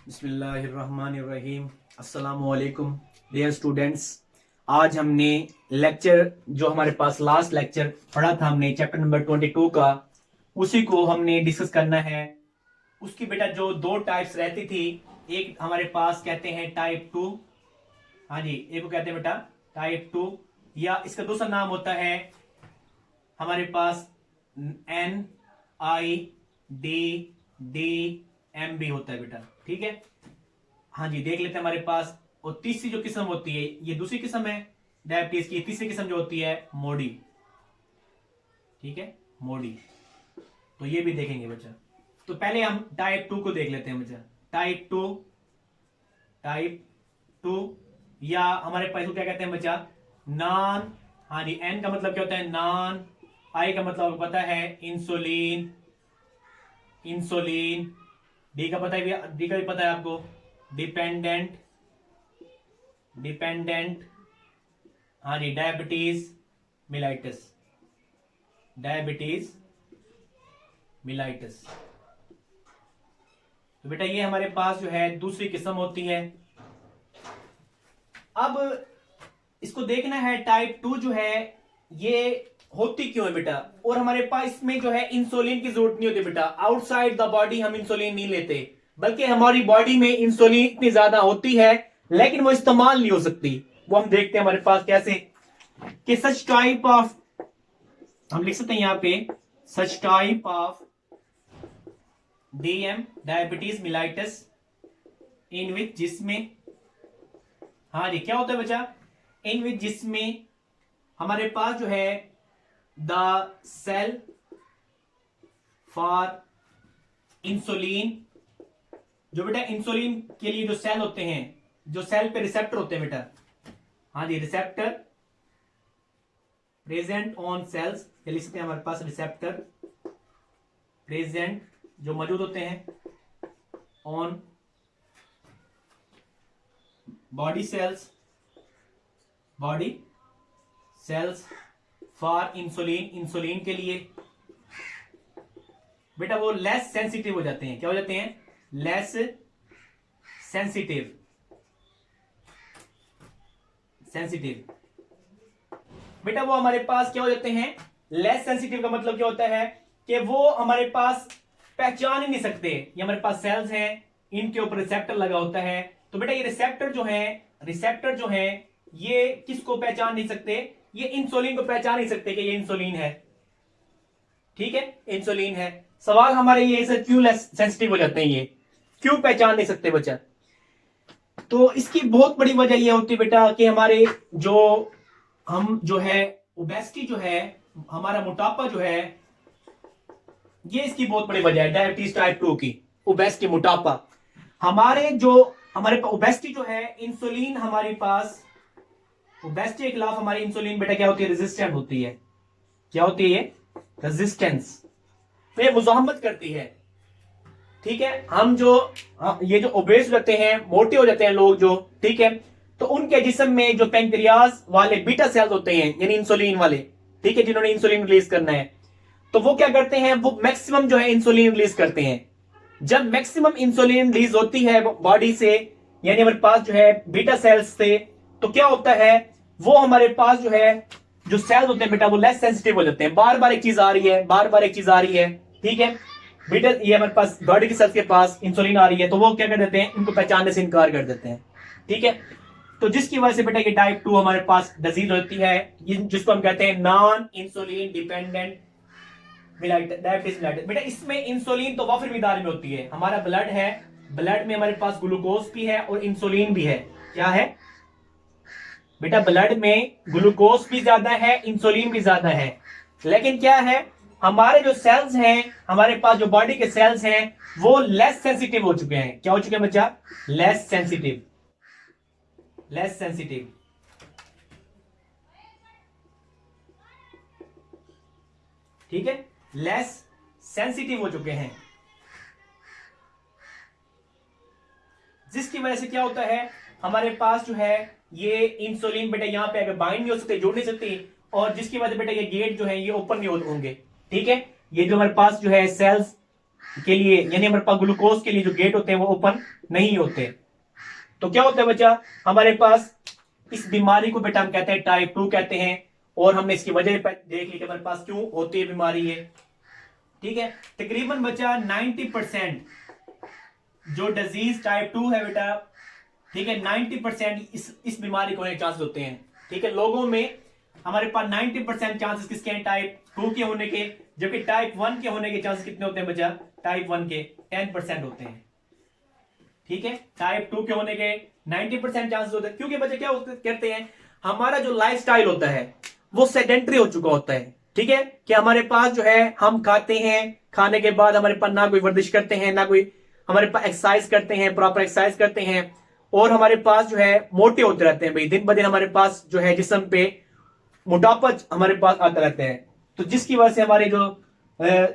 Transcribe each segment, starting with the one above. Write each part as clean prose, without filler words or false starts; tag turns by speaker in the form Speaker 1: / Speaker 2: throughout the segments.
Speaker 1: बिस्मिल्लाहिर्रहमानिर्रहीम। अस्सलामुअलैकुम dear students. आज हमने लेक्चर जो हमारे पास लास्ट लेक्चर पढ़ा था हमने चैप्टर नंबर 22 का, उसी को हमने डिस्कस करना है। उसकी बेटा जो दो टाइप्स रहती थी, एक हमारे पास कहते हैं टाइप 2। हाँ जी, एक को कहते हैं बेटा टाइप 2, या इसका दूसरा नाम होता है हमारे पास NIDDM भी होता है बेटा। ठीक है, हाँ जी, देख लेते हैं हमारे पास। और तीसरी जो किस्म होती है, ये दूसरी किस्म है डायबिटीज की। तीसरी किस्म जो होती है मोडी। ठीक है, मोडी, तो ये भी देखेंगे बच्चा। तो पहले हम टाइप 2 को देख लेते हैं बच्चा। टाइप 2 या हमारे पास क्या कहते हैं बच्चा, नॉन। हाँ जी, एन का मतलब क्या होता है, नॉन। आई का मतलब पता है, इंसुलिन। डी का पता है, डी का भी पता है आपको, डिपेंडेंट। हाँ जी, डायबिटीज मिलाइटिस। तो बेटा ये हमारे पास जो है दूसरी किस्म होती है। अब इसको देखना है टाइप 2 जो है ये होती क्यों है बेटा। और हमारे पास इसमें जो है इंसुलिन की जरूरत नहीं होती बेटा। आउटसाइड द बॉडी हम इंसुलिन नहीं लेते, बल्कि हमारी बॉडी में इंसुलिन इतनी ज्यादा होती है लेकिन वो इस्तेमाल नहीं हो सकती। वो हम देखते हैं हमारे पास कैसे, कि सच टाइप ऑफ, हम लिख सकते हैं यहां पे, such type of DM diabetes mellitus in which, जिसमें, हाँ जी, क्या होता है बच्चा, इन विच जिसमें हमारे पास जो है द सेल फॉर इंसुलिन, जो बेटा इंसुलिन के लिए जो सेल होते हैं, जो सेल पे रिसेप्टर होते हैं बेटा, हाँ जी, रिसेप्टर प्रेजेंट ऑन सेल्स, लिख सकते हैं हमारे पास रिसेप्टर प्रेजेंट जो मौजूद होते हैं on body cells for insulin के लिए बेटा वो लेस सेंसिटिव हो जाते हैं। क्या हो जाते हैं, लेस सेंसिटिव। बेटा वो हमारे पास क्या हो जाते हैं, लेस सेंसिटिव का मतलब क्या होता है कि वो हमारे पास पहचान ही नहीं सकते। ये हमारे पास सेल्स हैं, इनके ऊपर रिसेप्टर लगा होता है। तो बेटा ये रिसेप्टर जो है ये किसको पहचान नहीं सकते, ये इंसुलिन को पहचान नहीं सकते कि ये इंसुलिन है। ठीक है, इंसुलिन है। सवाल हमारे ये सर क्यों लेस सेंसिटिव हो जाते हैं, ये क्यों पहचान नहीं सकते बच्चा। तो इसकी बहुत बड़ी वजह यह होती है बेटा कि हमारे जो है ओबेसिटी जो है, हमारा मोटापा जो है, ये इसकी बहुत बड़ी वजह है डायबिटीज टाइप 2 की। ओबेसिटी, मोटापा, हमारे ओबेसिटी जो है, इंसुलिन हमारे पास, ओबेसिटी के खिलाफ हमारी इंसुलिन बेटा क्या होती है, रेजिस्टेंट होती है। क्या होती है, रेजिस्टेंस। तो ये मुजाहमत करती है। ठीक है, ये जो ओबेस रहते हैं, मोटे हो जाते हैं लोग जो, ठीक है, तो उनके जिस्म में जो पैंक्रियाज वाले बीटा सेल्स होते हैं, यानी इंसुलिन वाले, ठीक है, जिन्होंने इंसुलिन रिलीज करना है, तो वो क्या करते हैं, वो मैक्सिमम जो है इंसुलिन रिलीज करते हैं। जब मैक्सिमम इंसुलिन रिलीज होती है बॉडी से, यानी हमारे पास जो है बीटा सेल्स से, तो क्या होता है, वो हमारे पास जो है जो सेल्स होते हैं बेटा वो लेस सेंसिटिव हो जाते हैं। बार बार एक चीज आ रही है, ठीक है, बीटा, ये हमारे पास बॉडी की सेल्स के पास इंसुलिन आ रही है, तो वो क्या कर देते हैं, इनको पहचानने से इनकार कर देते हैं। ठीक है, तो जिसकी वजह से बेटा ये टाइप 2 हमारे पास डिजीज होती है, जिसको हम कहते हैं non insulin dependent diabetes mellitus. बेटा इसमें इंसुलिन तो वाफिर मिकदार में होती है। हमारा ब्लड है, ब्लड में हमारे पास ग्लूकोज भी है और इंसुलिन भी है। क्या है बेटा, ब्लड में ग्लूकोज भी ज्यादा है, इंसुलिन भी ज्यादा है। लेकिन क्या है, हमारे जो सेल्स हैं, हमारे पास जो बॉडी के सेल्स हैं, वो लेस सेंसिटिव हो चुके हैं। क्या हो चुके हैं बच्चा, लेस सेंसिटिव। ठीक है, लेस सेंसिटिव हो चुके हैं, जिसकी वजह से क्या होता है, हमारे पास जो है ये इंसुलिन बेटा यहां पे अगर बाइंड नहीं हो सकते, जुड़ नहीं सकती, और जिसकी वजह से बेटा ये गेट जो है ये ओपन नहीं होंगे। ठीक है, ये जो हमारे पास जो है सेल्स के लिए, यानी हमारे पास ग्लूकोज के लिए जो गेट होते हैं वो ओपन नहीं होते। तो क्या होता है बच्चा, हमारे पास इस बीमारी को बेटा हम कहते हैं टाइप 2 कहते हैं, और हमने इसकी वजह देख ली कि हमारे पास क्यों होती है बीमारी ये। ठीक है, तकरीबन बच्चा 90% जो डिजीज टाइप 2 है बेटा, ठीक है, 90% इस बीमारी को होने के चांसेस होते हैं। ठीक है, लोगों में हमारे पास 90% चांसेस किसके हैं, टाइप 2 के होने के, जबकि टाइप 1 के होने के चांसेस कितने होते हैं बच्चा, टाइप 1 के 10% होते हैं। ठीक है, टाइप 2 के होने के 90% चांसेस होते हैं, क्योंकि बच्चे क्या कहते हैं, हमारा जो लाइफ स्टाइल होता है वो सेडेंटरी हो चुका होता है। ठीक है, कि हमारे पास जो है हम खाते हैं, खाने के बाद हमारे पास ना कोई वर्जिश करते हैं, ना कोई हमारे पास एक्सरसाइज करते हैं, प्रॉपर एक्सरसाइज करते हैं, और हमारे पास जो है मोटे होते रहते हैं भाई, दिन ब दिन हमारे पास जो है जिस्म पे मोटापा हमारे पास आता रहता है। तो जिसकी वजह से हमारे जो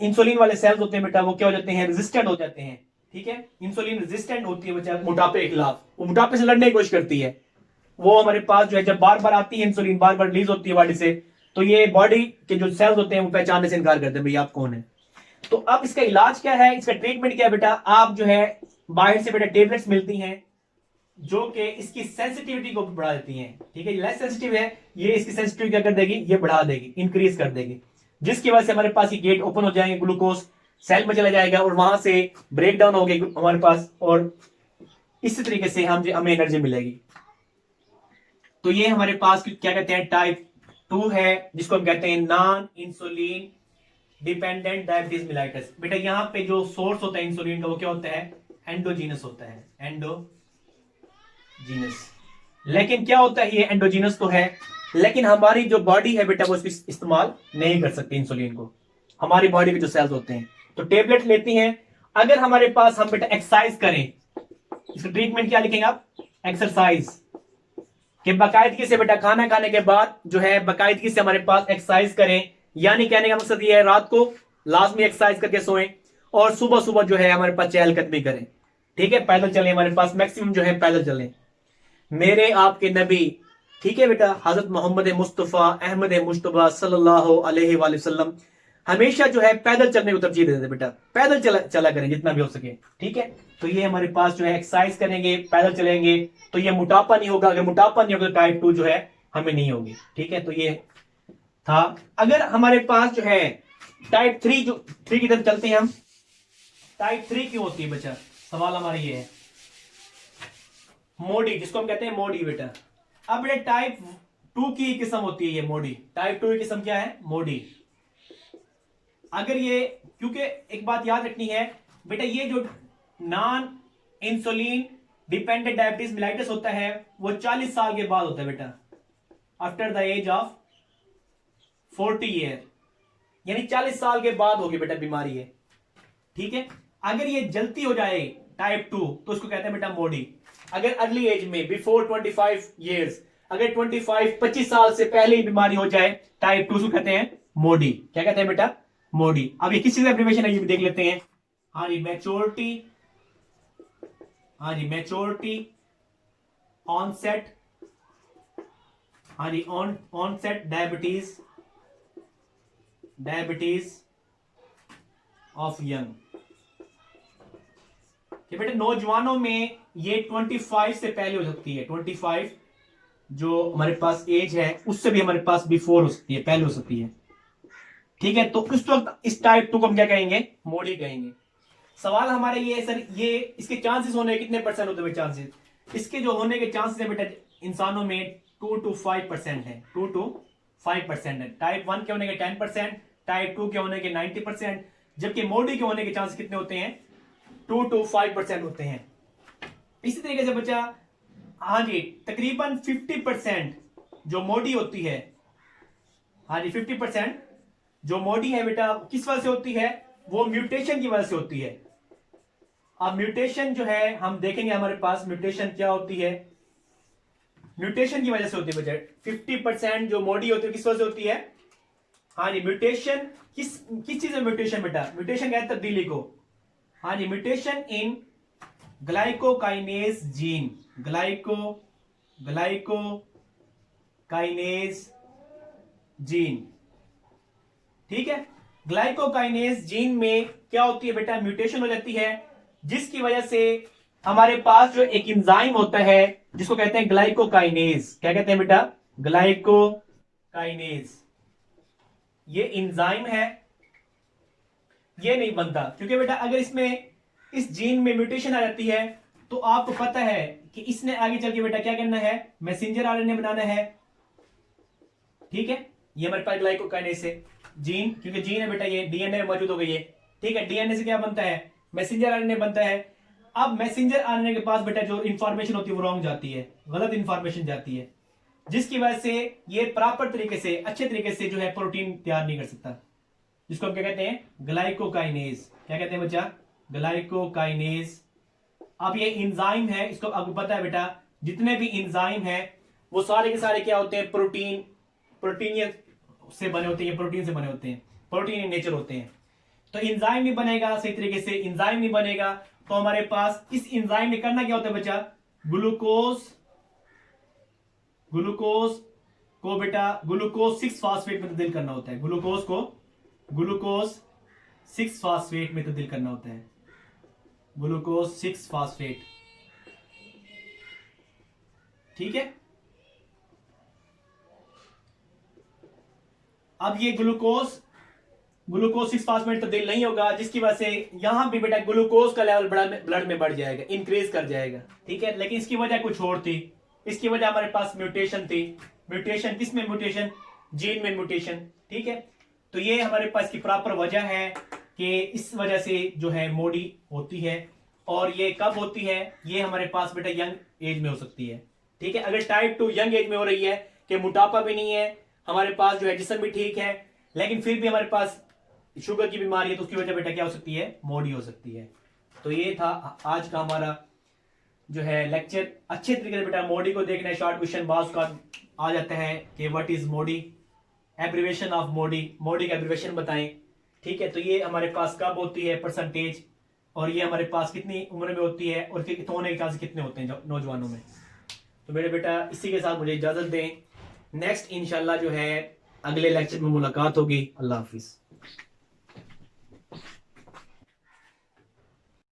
Speaker 1: इंसुलिन वाले सेल्स होते हैं बेटा वो क्या हो जाते हैं, रेजिस्टेंट हो जाते हैं। ठीक है, इंसुलिन रेजिस्टेंट होती है बच्चा मोटापे के खिलाफ, वो मोटापे से लड़ने की कोशिश करती है। वो हमारे पास जो है जब बार बार आती है इंसुलिन, बार बार रिलीज होती है बॉडी से, तो ये बॉडी के जो सेल्स होते हैं वो पहचानने से इनकार करते हैं भाई आप कौन है। तो अब इसका इलाज क्या है, इसका ट्रीटमेंट क्या है बेटा, आप जो है बाहर से बेटा टेबलेट्स मिलती हैं जो कि इसकी सेंसिटिविटी को बढ़ा देती हैं। ठीक है, लेस सेंसिटिव है, ये इसकी सेंसिटिविटी क्या कर देगी, ये बढ़ा देगी, इंक्रीज कर देगी, जिसकी वजह से हमारे पास ये गेट ओपन हो जाएंगे, ग्लूकोज सेल में चला जाएगा और वहां से ब्रेक डाउन हो गई हमारे पास, और इसी तरीके से हमें एनर्जी मिलेगी। तो ये हमारे पास क्या कहते हैं, टाइप 2 है, जिसको हम कहते हैं non insulin dependent diabetes mellitus. बेटा यहाँ पे जो सोर्स होता है इंसुलिन का वो क्या होता है, एंडोजीनस होता है, एंडोजीनस। लेकिन क्या होता है, ये एंडोजीनस तो है, लेकिन हमारी जो बॉडी है बेटा वो इसको इस्तेमाल नहीं कर सकती इंसुलिन को, हमारी बॉडी के जो सेल्स होते हैं। तो टेबलेट लेती हैं, अगर हमारे पास हम बेटा एक्सरसाइज करें, इसका ट्रीटमेंट क्या लिखेंगे आप, एक्सरसाइज, कि बाकायदगी से बेटा खाना खाने के बाद जो है बाकायदगी से हमारे पास एक्सरसाइज करें, यानी कहने का मकसद ये है रात को लाजमी एक्सरसाइज करके सोएं, और सुबह सुबह जो है हमारे पास चहलकदमी करें। ठीक है, पैदल चलें, हमारे पास मैक्सिमम जो है पैदल चलें। मेरे आपके नबी, ठीक है बेटा, हजरत मोहम्मद मुस्तफ़ा अहमद मुश्तबा सल्लल्लाहु अलैहि वसल्लम हमेशा जो है पैदल चलने को तरजीह देते बेटा, पैदल चला करें जितना भी हो सके। ठीक है, तो ये हमारे पास जो है एक्सरसाइज करेंगे, पैदल चलेंगे, तो ये मोटापा नहीं होगा, अगर मोटापा नहीं होगा तो टाइप 2 जो है हमें नहीं होगी। ठीक है, तो ये था। अगर हमारे पास जो है टाइप 3, जो 3 की तरफ चलते हैं हम, टाइप 3 क्यों होती है बच्चा, सवाल हमारा ये है, मोडी, जिसको हम कहते हैं मोडी बेटा। अब बेटा टाइप 2 की किस्म होती है ये मोडी, टाइप 2 की किस्म क्या है, मोडी। अगर ये, क्योंकि एक बात याद रखनी है बेटा, ये जो non insulin dependent diabetes mellitus होता है वो 40 साल के बाद होता है बेटा, after the age of 40 year, यानी 40 साल के बाद होगी बेटा बीमारी है। ठीक है, अगर ये जल्दी हो जाए टाइप 2 तो उसको कहते हैं बेटा मोडी। अगर अर्ली एज में बिफोर 25 ईयर्स, अगर 25 साल से पहले ही बीमारी हो जाए टाइप 2 उसको कहते हैं मोडी। क्या कहते हैं बेटा, मोडी। अब ये किस चीज का एब्रिविएशन है ये भी देख लेते हैं। हाँ जी, मैच्योरिटी, हाँ जी मैच्योरिटी ऑनसेट, हाँ जी ऑनसेट डायबिटीज ऑफ यंग। बेटे नौजवानों में ये 25 से पहले हो सकती है, 25 जो हमारे पास एज है उससे भी हमारे पास बिफोर हो सकती है, पहले हो सकती है। ठीक है, तो उस वक्त इस टाइप 2 को हम क्या कहेंगे, मोडी कहेंगे। सवाल हमारे ये है सर, ये इसके चांसेस होने के कितने परसेंट होते हैं चांसेस, इसके जो होने के चांसेस है बेटा इंसानों में 2 to 5% है, 2 to 5% है। टाइप 1 के होने के 10%, टाइप 2 के होने के 90%, जबकि मोडी के होने के चांसेस कितने होते हैं, 2 to 5% होते हैं। इसी तरीके से बच्चा, हाँ जी तकरीबन 50% जो मोडी होती है, हाँ जी 50% जो मोडी है बेटा किस वजह से होती है, वो म्यूटेशन की वजह से होती है। अब म्यूटेशन जो है हम देखेंगे हमारे पास म्यूटेशन क्या होती है, म्यूटेशन की वजह से होती है बच्चा। 50% जो मोडी होती है किस वजह से होती है, हाँ जी म्यूटेशन, किस चीज में म्यूटेशन बेटा, म्यूटेशन कहते हैं तब्दीली को। हाँ जी, म्यूटेशन इन ग्लाइकोकाइनेज जीन, ग्लाइकोकाइनेज जीन। ठीक है, ग्लाइकोकाइनेज जीन में क्या होती है बेटा, म्यूटेशन हो जाती है, जिसकी वजह से हमारे पास जो एक एंजाइम होता है जिसको कहते हैं ग्लाइकोकाइनेज, क्या कहते हैं बेटा, ग्लाइकोकाइनेज, ये एंजाइम है, ये नहीं बनता। क्योंकि बेटा अगर इसमें इस जीन में म्यूटेशन आ जाती है तो आपको पता है कि इसने आगे चल के बेटा क्या करना है, मैसेंजर आरएनए बनाना है। ठीक है, ये हमारे पास ग्लाइकोकाइनेज है जीन, क्योंकि जीन है बेटा ये डीएनए में मौजूद हो गई है। ठीक है, डीएनए से क्या बनता है, मैसेंजर आरएनए बनता है। अब मैसेंजर आरएनए के पास बेटा जो इंफॉर्मेशन होती है वो रॉन्ग जाती है, गलत इंफॉर्मेशन जाती है, जिसकी वजह से ये प्रॉपर तरीके से, अच्छे तरीके से जो है प्रोटीन तैयार नहीं कर सकता, जिसको हम क्या कहते हैं, ग्लाइकोकाइनेज। क्या कहते हैं बच्चा, ग्लाइकोकाइनेज। अब ये एंजाइम है, इसको आपको पता है बेटा जितने भी एंजाइम है वो सारे के सारे क्या होते हैं, प्रोटीन से बने होते हैं, प्रोटीन से बने होते हैं, प्रोटीन इन नेचर होते हैं। तो एंजाइम नहीं बनेगा सही तरीके से, एंजाइम नहीं बनेगा तो हमारे पास इस एंजाइम में करना क्या होता है बच्चा, ग्लूकोज को बेटा ग्लूकोज 6 फास्फेट में तब्दील करना होता है, ग्लूकोज को ग्लूकोज 6 फास्फेट में तब्दील करना होता है, ग्लूकोज 6 फास्फेट। ठीक है, अब ये ग्लूकोज 6 फास्फेट तब्दील नहीं होगा, जिसकी वजह से यहां भी बेटा ग्लूकोज का लेवल ब्लड में बढ़ जाएगा, इंक्रीज कर जाएगा। ठीक है, लेकिन इसकी वजह कुछ और थी, इसकी वजह हमारे पास म्यूटेशन थी। म्यूटेशन किस में, म्यूटेशन जीन में म्यूटेशन। ठीक है, तो ये हमारे पास की प्रॉपर वजह है कि इस वजह से जो है मोडी होती है। और ये कब होती है, ये हमारे पास बेटा यंग एज में हो सकती है। ठीक है, अगर टाइप 2 यंग एज में हो रही है कि मोटापा भी नहीं है, हमारे पास जो है जिस्म भी ठीक है, लेकिन फिर भी हमारे पास शुगर की बीमारी है, तो उसकी वजह बेटा क्या हो सकती है, मोडी हो सकती है। तो ये था आज का हमारा जो है लेक्चर। अच्छे तरीके से बेटा मोडी को देखना है, शॉर्ट क्वेश्चन बास का आ जाता है कि what is Modi, abbreviation of मोडी, मोडी का एब्रीवेशन बताएं। ठीक है, तो ये हमारे पास कब होती है परसेंटेज, और ये हमारे पास कितनी उम्र में होती है, और होने के चांस कितने होते हैं नौजवानों में। तो मेरे बेटा इसी के साथ मुझे इजाजत दें, नेक्स्ट इंशाल्लाह जो है अगले लेक्चर में मुलाकात होगी। अल्लाह हाफिज।